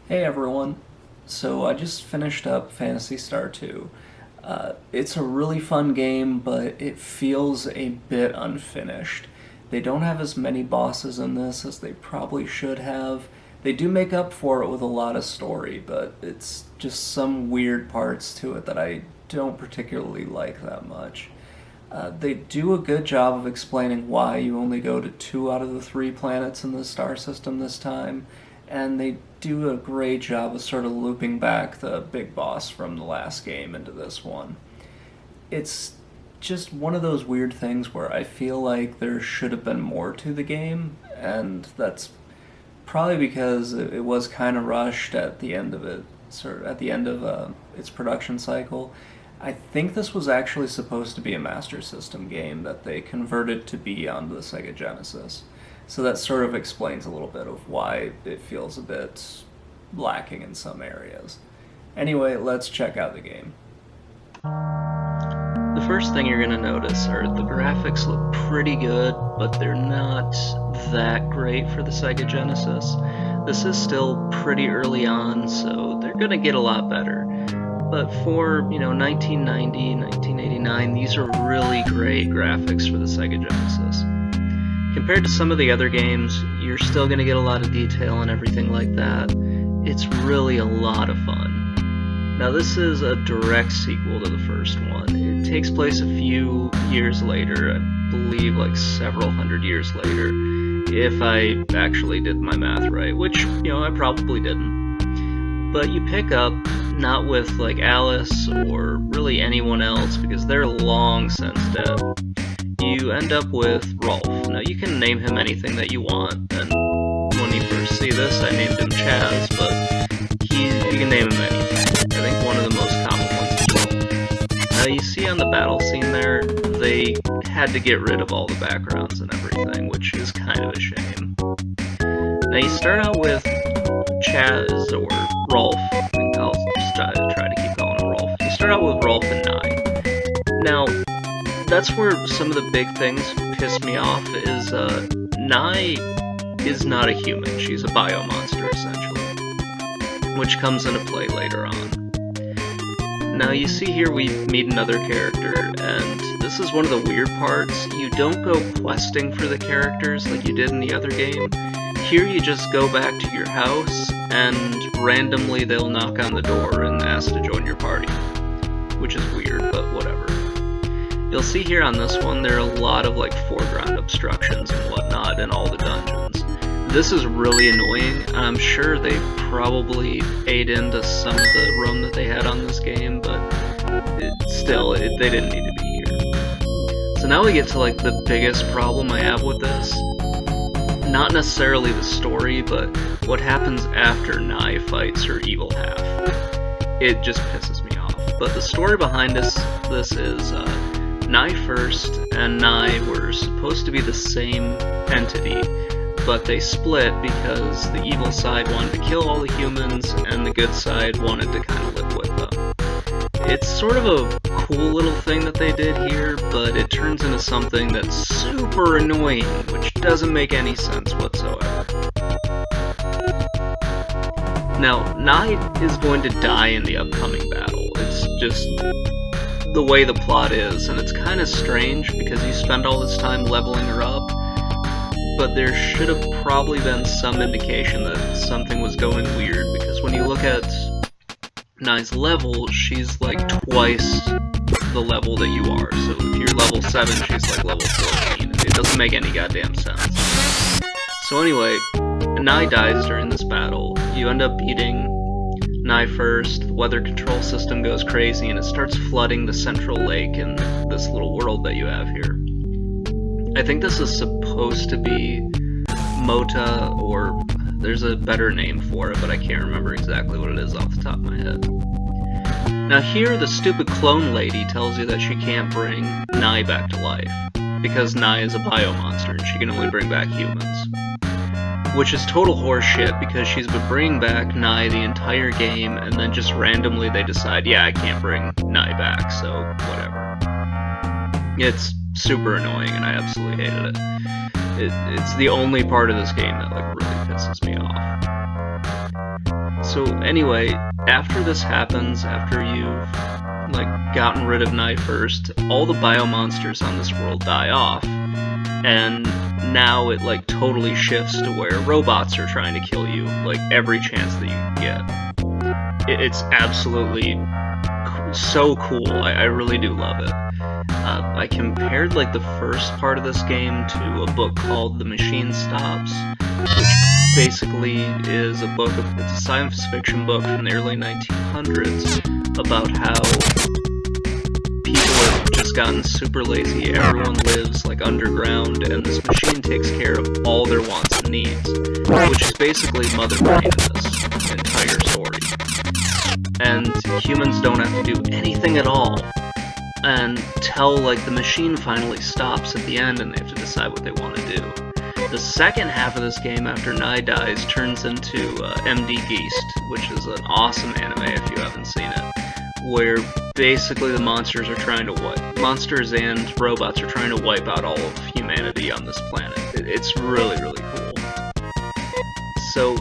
Hey everyone. So I just finished up Phantasy Star II. It's a really fun game, but it feels a bit unfinished. They don't have as many bosses in this as they probably should have. They do make up for it with a lot of story, but it's just some weird parts to it that I don't particularly like that much. They do a good job of explaining why you only go to two out of the three planets in the star system this time, and they do a great job of sort of looping back the big boss from the last game into this one. It's just one of those weird things where I feel like there should have been more to the game, and that's probably because it was kind of rushed at the end of it, sort of at the end of its production cycle. I think this was actually supposed to be a Master System game that they converted to be onto the Sega Genesis. So that sort of explains a little bit of why it feels a bit lacking in some areas. Anyway, let's check out the game. The first thing you're going to notice are the graphics look pretty good, but they're not that great for the Sega Genesis. This is still pretty early on, so they're going to get a lot better. But for, 1990, 1989, these are really great graphics for the Sega Genesis. Compared to some of the other games, you're still going to get a lot of detail and everything like that. It's really a lot of fun. Now this is a direct sequel to the first one. It takes place a few years later, I believe like several hundred years later, if I actually did my math right, which, I probably didn't. But you pick up not with like Alice or really anyone else because they're long since dead. You end up with Rolf. Now you can name him anything that you want, and when you first see this I named him Chaz, but you can name him anything. I think one of the most common ones is Rolf. Now you see on the battle scene there, they had to get rid of all the backgrounds and everything, which is kind of a shame. Now you start out with Chaz, or Rolf, I'll just try to keep calling him Rolf. You start out with Rolf and Nye. Now, that's where some of the big things piss me off is, Nye is not a human, she's a biomonster essentially, which comes into play later on. Now you see here we meet another character, and this is one of the weird parts. You don't go questing for the characters like you did in the other game. Here you just go back to your house, and randomly they'll knock on the door and ask to join your party. Which is weird, but whatever. You'll see here on this one, there are a lot of like foreground obstructions and whatnot in all the dungeons. This is really annoying, and I'm sure they probably ate into some of the room that they had on this game, but they didn't need to be here. So now we get to like the biggest problem I have with this. Not necessarily the story, but what happens after Nye fights her evil half. It just pisses me off. But the story behind this is Nye first and Nye were supposed to be the same entity, but they split because the evil side wanted to kill all the humans and the good side wanted to kind of live with them. It's sort of a cool little thing that they did here, but it turns into something that's super annoying, which doesn't make any sense whatsoever. Now, Nye is going to die in the upcoming battle. It's just the way the plot is, and it's kind of strange because you spend all this time leveling her up, but there should have probably been some indication that something was going weird, because when you look at Nye's level, she's like twice the level that you are. So if you're level 7, she's like level 14. It doesn't make any goddamn sense. So anyway, Nye dies during this battle. You end up beating Nye first, the weather control system goes crazy, and it starts flooding the central lake in this little world that you have here. I think this is supposed to be Mota, or there's a better name for it, but I can't remember exactly what it is off the top of my head. Now here, the stupid clone lady tells you that she can't bring Nye back to life, because Nye is a biomonster and she can only bring back humans. Which is total horseshit, because she's been bringing back Nye the entire game, and then just randomly they decide, yeah, I can't bring Nye back, so whatever. It's super annoying, and I absolutely hated it. It's the only part of this game that like really pisses me off. So anyway, after this happens, after you've gotten rid of Nye first, all the biomonsters on this world die off, and now it totally shifts to where robots are trying to kill you every chance that you can get. It's absolutely so cool. I really do love it. I compared the first part of this game to a book called The Machine Stops, which basically is it's a science fiction book from the early 1900s about how people have just gotten super lazy. Everyone lives underground, and this machine takes care of all their wants and needs, which is basically Mother Brain in this entire story. And humans don't have to do anything at all until the machine finally stops at the end and they have to decide what they want to do. The second half of this game, after Nye dies, turns into MD Geist, which is an awesome anime if you haven't seen it, where basically the monsters and robots are trying to wipe out all of humanity on this planet. It's really, really cool. So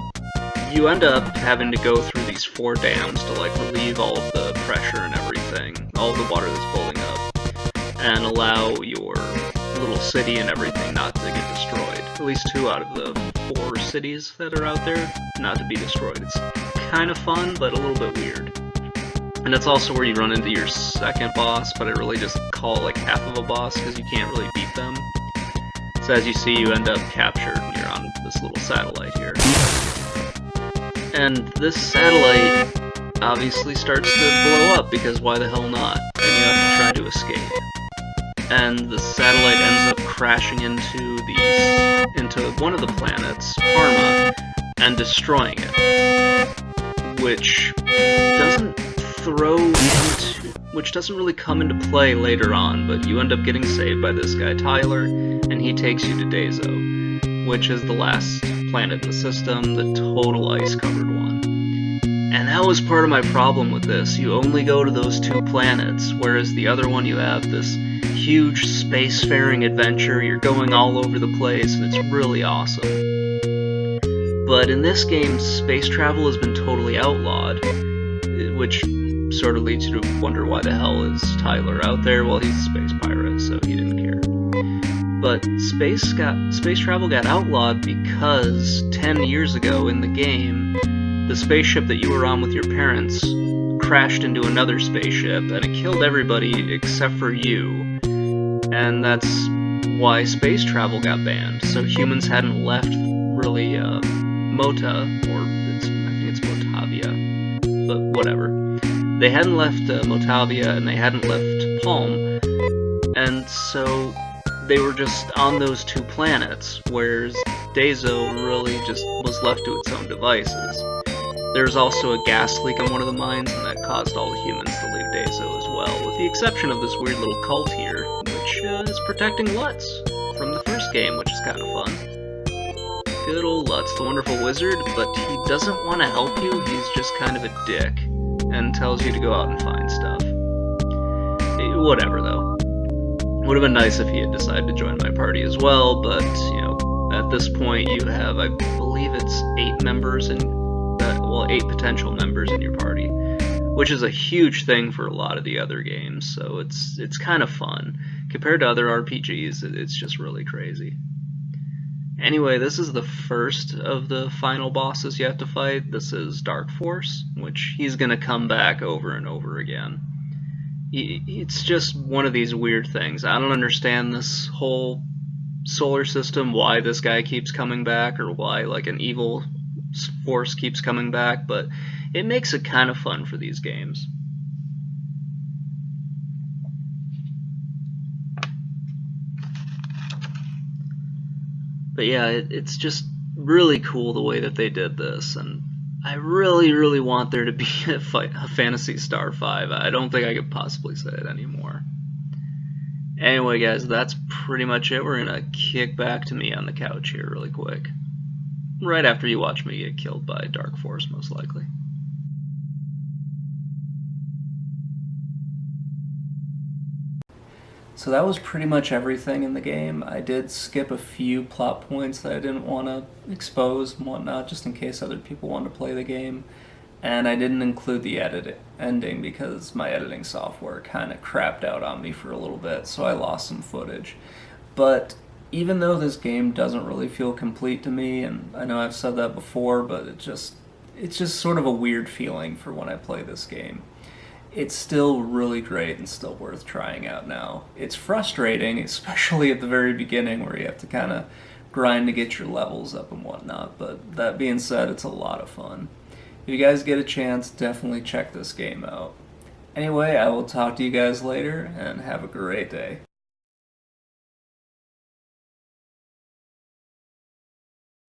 you end up having to go through these 4 dams to relieve all of the pressure and everything, all of the water that's building up, and allow your little city and everything not to get destroyed. At least 2 out of the 4 cities that are out there not to be destroyed. It's kind of fun, but a little bit weird. And that's also where you run into your second boss, but I really just call it half of a boss because you can't really beat them. So as you see, you end up captured and you're on this little satellite here. And this satellite obviously starts to blow up because why the hell not? And you have to try to escape. And the satellite ends up crashing into one of the planets, Parma, and destroying it, which doesn't really come into play later on, but you end up getting saved by this guy Tyler, and he takes you to Deizo, which is the last planet in the system, the total ice-covered one. And that was part of my problem with this. You only go to those 2 planets, whereas the other one you have this huge spacefaring adventure, you're going all over the place, and it's really awesome. But in this game, space travel has been totally outlawed, which sort of leads you to wonder why the hell is Tyler out there? Well, he's a space pirate, so he didn't care. But space travel got outlawed because 10 years ago in the game, the spaceship that you were on with your parents crashed into another spaceship, and it killed everybody except for you. And that's why space travel got banned. So humans hadn't left really Mota, or I think it's Motavia, but whatever. They hadn't left Motavia, and they hadn't left Palm, and so they were just on those 2 planets, whereas Deizo really just was left to its own devices. There's also a gas leak on one of the mines, and that caused all the humans to leave Deizo as well, with the exception of this weird little cult here, which is protecting Lutz from the first game, which is kind of fun. Good old Lutz, the wonderful wizard, but he doesn't want to help you, he's just kind of a dick, and tells you to go out and find stuff. Whatever, though. Would have been nice if he had decided to join my party as well, but, at this point you have, I believe it's 8 members in 8 potential members in your party, which is a huge thing for a lot of the other games, so it's kind of fun. Compared to other RPGs, it's just really crazy. Anyway, this is the first of the final bosses you have to fight. This is Dark Force, which he's gonna come back over and over again. It's just one of these weird things. I don't understand this whole solar system, why this guy keeps coming back, or why an evil force keeps coming back, but it makes it kind of fun for these games. But yeah, it's just really cool the way that they did this, and I really, really want there to be a Phantasy Star 5. I don't think I could possibly say it anymore. Anyway, guys, that's pretty much it. We're gonna kick back to me on the couch here really quick. Right after you watch me get killed by Dark Force, most likely. So that was pretty much everything in the game. I did skip a few plot points that I didn't want to expose and whatnot, just in case other people wanted to play the game. And I didn't include the ending because my editing software kind of crapped out on me for a little bit, so I lost some footage. But even though this game doesn't really feel complete to me, and I know I've said that before, but it's just sort of a weird feeling for when I play this game. It's still really great and still worth trying out now. It's frustrating, especially at the very beginning where you have to kind of grind to get your levels up and whatnot, but that being said, it's a lot of fun. If you guys get a chance, definitely check this game out. Anyway, I will talk to you guys later, and have a great day.